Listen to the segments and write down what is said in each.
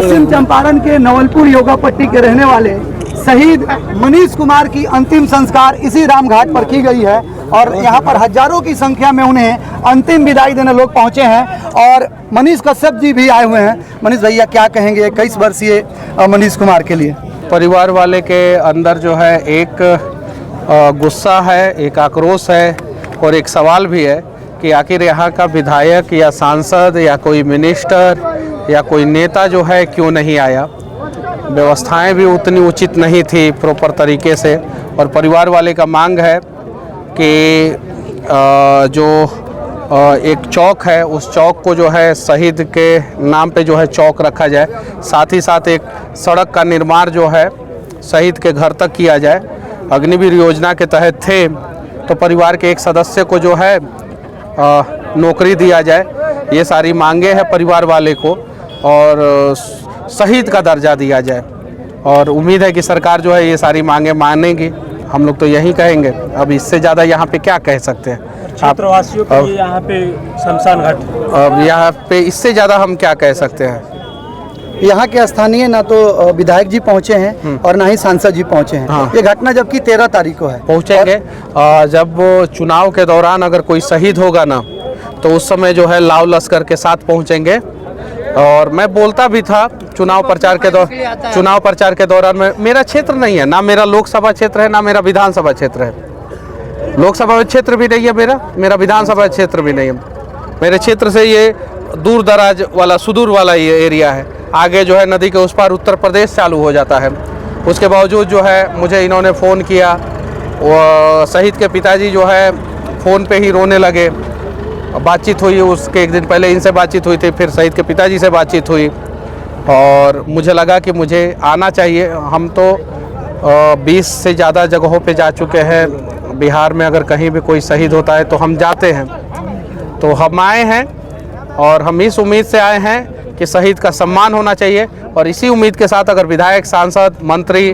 पश्चिम चंपारण के नवलपुर योगा पट्टी के रहने वाले शहीद मनीष कुमार की अंतिम संस्कार इसी रामघाट पर की गई है और यहाँ पर हजारों की संख्या में उन्हें अंतिम विदाई देने लोग पहुँचे हैं और मनीष कश्यप जी भी आए हुए हैं। मनीष भैया क्या कहेंगे 21 वर्षीय मनीष कुमार के लिए? परिवार वाले के अंदर जो है एक गुस्सा है, एक आक्रोश है और एक सवाल भी है कि आखिर यहाँ का विधायक या सांसद या कोई मिनिस्टर या कोई नेता जो है क्यों नहीं आया। व्यवस्थाएं भी उतनी उचित नहीं थी प्रॉपर तरीके से और परिवार वाले का मांग है कि जो एक चौक है उस चौक को जो है शहीद के नाम पे जो है चौक रखा जाए, साथ ही साथ एक सड़क का निर्माण जो है शहीद के घर तक किया जाए। अग्निवीर योजना के तहत थे तो परिवार के एक सदस्य को जो है नौकरी दिया जाए। ये सारी मांगे हैं परिवार वाले को और शहीद का दर्जा दिया जाए और उम्मीद है कि सरकार जो है ये सारी मांगे मानेगी। हम लोग तो यही कहेंगे, अब इससे ज़्यादा यहाँ पे क्या कह सकते हैं। क्षेत्रवासियों के लिए यहाँ पे शमशान घाट, अब यहाँ पे इससे ज़्यादा हम क्या कह सकते हैं। यहाँ के स्थानीय ना तो विधायक जी पहुँचे हैं और ना ही सांसद जी पहुँचे हैं। हाँ। ये घटना जबकि 13 तारीख को है। पहुँचेंगे जब चुनाव के दौरान अगर कोई शहीद होगा ना तो उस समय जो है लाव लश्कर के साथ पहुँचेंगे। और मैं बोलता भी था चुनाव प्रचार के दौरान में, मेरा क्षेत्र नहीं है, ना मेरा लोकसभा क्षेत्र है ना मेरा विधानसभा क्षेत्र है। लोकसभा क्षेत्र भी नहीं है मेरा विधानसभा क्षेत्र भी नहीं है। मेरे क्षेत्र से ये दूर दराज वाला सुदूर वाला ये एरिया है। आगे जो है नदी के उस पार उत्तर प्रदेश चालू हो जाता है। उसके बावजूद जो है मुझे इन्होंने फ़ोन किया, वो शहीद के पिताजी जो है फ़ोन पे ही रोने लगे। बातचीत हुई, उसके एक दिन पहले इनसे बातचीत हुई थी, फिर शहीद के पिताजी से बातचीत हुई और मुझे लगा कि मुझे आना चाहिए। हम तो 20 से ज़्यादा जगहों पे जा चुके हैं। बिहार में अगर कहीं भी कोई शहीद होता है तो हम जाते हैं। तो हम आए हैं और हम इस उम्मीद से आए हैं कि शहीद का सम्मान होना चाहिए और इसी उम्मीद के साथ अगर विधायक, सांसद, मंत्री,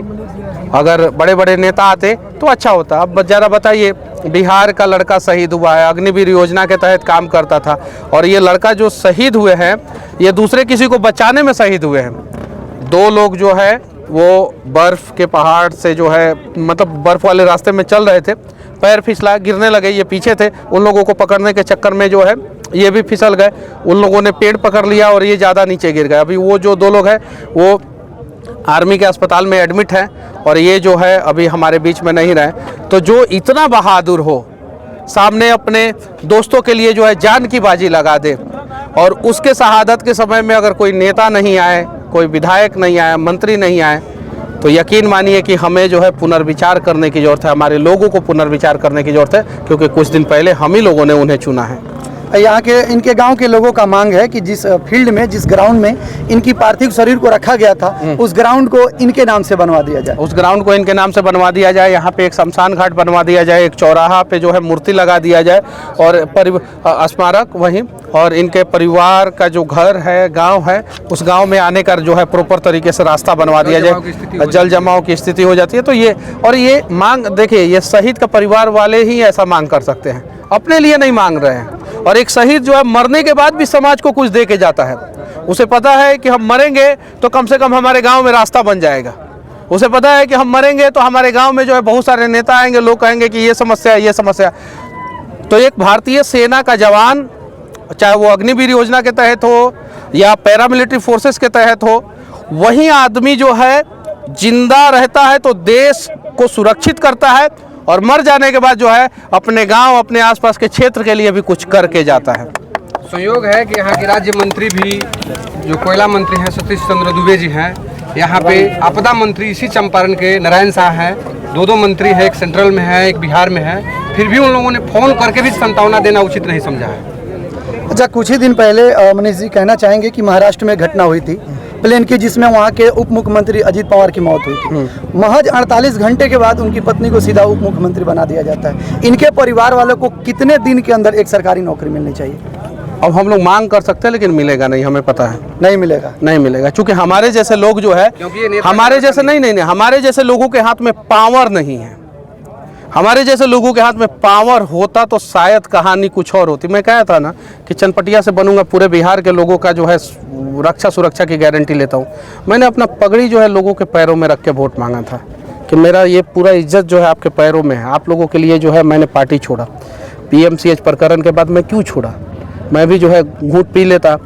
अगर बड़े बड़े नेता आते तो अच्छा होता। अब ज़रा बताइए, बिहार का लड़का शहीद हुआ है, अग्निवीर योजना के तहत काम करता था और ये लड़का जो शहीद हुए हैं ये दूसरे किसी को बचाने में शहीद हुए हैं। 2 लोग जो है वो बर्फ़ के पहाड़ से जो है मतलब बर्फ़ वाले रास्ते में चल रहे थे, पैर फिसला, गिरने लगे। ये पीछे थे, उन लोगों को पकड़ने के चक्कर में जो है ये भी फिसल गए। उन लोगों ने पेड़ पकड़ लिया और ये ज़्यादा नीचे गिर गए। अभी वो जो 2 लोग हैं वो आर्मी के अस्पताल में एडमिट हैं और ये जो है अभी हमारे बीच में नहीं रहे। तो जो इतना बहादुर हो, सामने अपने दोस्तों के लिए जो है जान की बाजी लगा दे और उसके शहादत के समय में अगर कोई नेता नहीं आए, कोई विधायक नहीं आए, मंत्री नहीं आए तो यकीन मानिए कि हमें जो है पुनर्विचार करने की ज़रूरत है। हमारे लोगों को पुनर्विचार करने की ज़रूरत है क्योंकि कुछ दिन पहले हम ही लोगों ने उन्हें चुना है। यहाँ के इनके गांव के लोगों का मांग है कि जिस फील्ड में, जिस ग्राउंड में इनकी पार्थिव शरीर को रखा गया था उस ग्राउंड को इनके नाम से बनवा दिया जाए। उस ग्राउंड को इनके नाम से बनवा दिया जाए। यहाँ पे एक शमशान घाट बनवा दिया जाए, एक चौराहा पे जो है मूर्ति लगा दिया जाए और स्मारक वहीं, और इनके परिवार का जो घर है, गांव है, उस गांव में आने का जो है प्रॉपर तरीके से रास्ता बनवा दिया जाए। जल जमाव की स्थिति हो जाती है तो ये मांग देखिए, ये शहीद का परिवार वाले ही ऐसा मांग कर सकते हैं, अपने लिए नहीं मांग रहे हैं। और एक शहीद जो है मरने के बाद भी समाज को कुछ दे के जाता है। उसे पता है कि हम मरेंगे तो कम से कम हमारे गांव में रास्ता बन जाएगा। उसे पता है कि हम मरेंगे तो हमारे गांव में जो है बहुत सारे नेता आएंगे, लोग कहेंगे कि ये समस्या है, ये समस्या। तो एक भारतीय सेना का जवान, चाहे वो अग्निवीर योजना के तहत हो या पैरामिलिट्री फोर्सेस के तहत हो, वही आदमी जो है जिंदा रहता है तो देश को सुरक्षित करता है और मर जाने के बाद जो है अपने गांव, अपने आसपास के क्षेत्र के लिए भी कुछ करके जाता है। संयोग है कि यहाँ के राज्य मंत्री भी जो कोयला मंत्री हैं सतीश चंद्र दुबे जी हैं, यहाँ पे आपदा मंत्री इसी चंपारण के नारायण शाह हैं। 2 मंत्री हैं, एक सेंट्रल में है, एक बिहार में है, फिर भी उन लोगों ने फ़ोन करके भी सांत्वना देना उचित नहीं समझा है। अच्छा, कुछ ही दिन पहले मनीष जी कहना चाहेंगे कि महाराष्ट्र में घटना हुई थी प्लेन की, जिसमें वहाँ के उप मुख्यमंत्री अजीत पवार की मौत हुई थी। महज 48 घंटे के बाद उनकी पत्नी को सीधा उप मुख्यमंत्री बना दिया जाता है। इनके परिवार वालों को कितने दिन के अंदर एक सरकारी नौकरी मिलनी चाहिए? अब हम लोग मांग कर सकते हैं लेकिन मिलेगा नहीं, हमें पता है नहीं मिलेगा, नहीं मिलेगा, क्योंकि हमारे जैसे लोग जो है, हमारे जैसे नहीं, हमारे जैसे लोगों के हाथ में पावर नहीं है। हमारे जैसे लोगों के हाथ में पावर होता तो शायद कहानी कुछ और होती। मैं कहा था ना कि चनपटिया से बनूंगा, पूरे बिहार के लोगों का जो है रक्षा सुरक्षा की गारंटी लेता हूँ। मैंने अपना पगड़ी जो है लोगों के पैरों में रख के वोट मांगा था कि मेरा ये पूरा इज्जत जो है आपके पैरों में है। आप लोगों के लिए जो है मैंने पार्टी छोड़ा। PMCH प्रकरण के बाद मैं क्यों छोड़ा? मैं भी जो है घूंट पी लेता।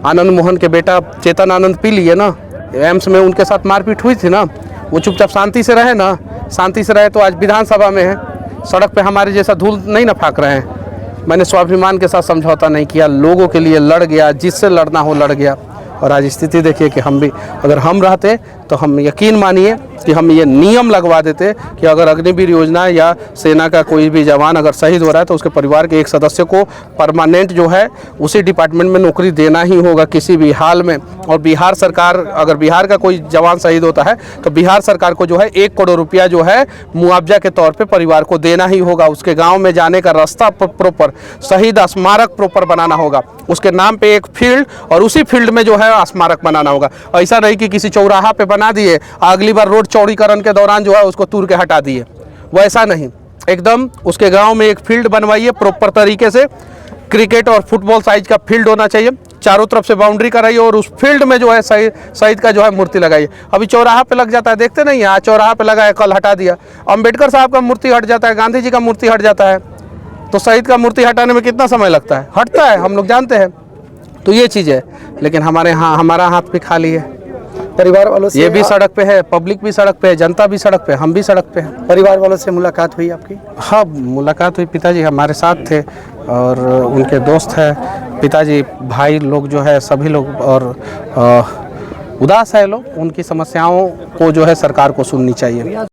आनंद मोहन के बेटा चेतन आनंद पी लिए ना, एम्स में उनके साथ मारपीट हुई थी ना, वो चुपचाप शांति से रहे ना, शांति से रहे तो आज विधानसभा में है, सड़क पे हमारे जैसा धूल नहीं ना फाँक रहे हैं। मैंने स्वाभिमान के साथ समझौता नहीं किया, लोगों के लिए लड़ गया, जिससे लड़ना हो लड़ गया। और आज स्थिति देखिए कि हम भी, अगर हम रहते तो हम यकीन मानिए कि हम ये नियम लगवा देते कि अगर अग्निवीर योजना या सेना का कोई भी जवान अगर शहीद हो रहा है तो उसके परिवार के एक सदस्य को परमानेंट जो है उसी डिपार्टमेंट में नौकरी देना ही होगा किसी भी हाल में। और बिहार सरकार, अगर बिहार का कोई जवान शहीद होता है तो बिहार सरकार को जो है 1 करोड़ रुपया जो है मुआवजा के तौर पर परिवार को देना ही होगा। उसके गाँव में जाने का रास्ता प्रॉपर, शहीद स्मारक प्रॉपर बनाना होगा, उसके नाम पे एक फील्ड और उसी फील्ड में जो है स्मारक बनाना होगा। ऐसा नहीं कि किसी चौराहा पे बना दिए, अगली बार रोड चौड़ीकरण के दौरान जो है उसको तूर के हटा दिए, वैसा नहीं। एकदम उसके गांव में एक फील्ड बनवाइए प्रॉपर तरीके से, क्रिकेट और फुटबॉल साइज का फील्ड होना चाहिए, चारों तरफ से बाउंड्री कराइए और उस फील्ड में जो है शहीद का जो है मूर्ति लगाइए। अभी चौराहा पे लग जाता है, देखते नहीं है, आज चौराहा पे लगा है, कल हटा दिया। अम्बेडकर साहब का मूर्ति हट जाता है, गांधी जी का मूर्ति हट जाता है, तो शहीद का मूर्ति हटाने में कितना समय लगता है? हटता है, हम लोग जानते हैं। तो ये चीज़ है, लेकिन हमारे यहाँ हमारा हाथ भी खाली है। परिवार वालों से ये भी सड़क पे है, पब्लिक भी सड़क पे है, जनता भी सड़क पे, हम भी सड़क पे हैं। परिवार वालों से मुलाकात हुई आपकी? हाँ, मुलाकात हुई। पिताजी हमारे साथ थे और उनके दोस्त हैं, पिताजी, भाई लोग जो है सभी लोग, और उदास है लोग। उनकी समस्याओं को जो है सरकार को सुननी चाहिए।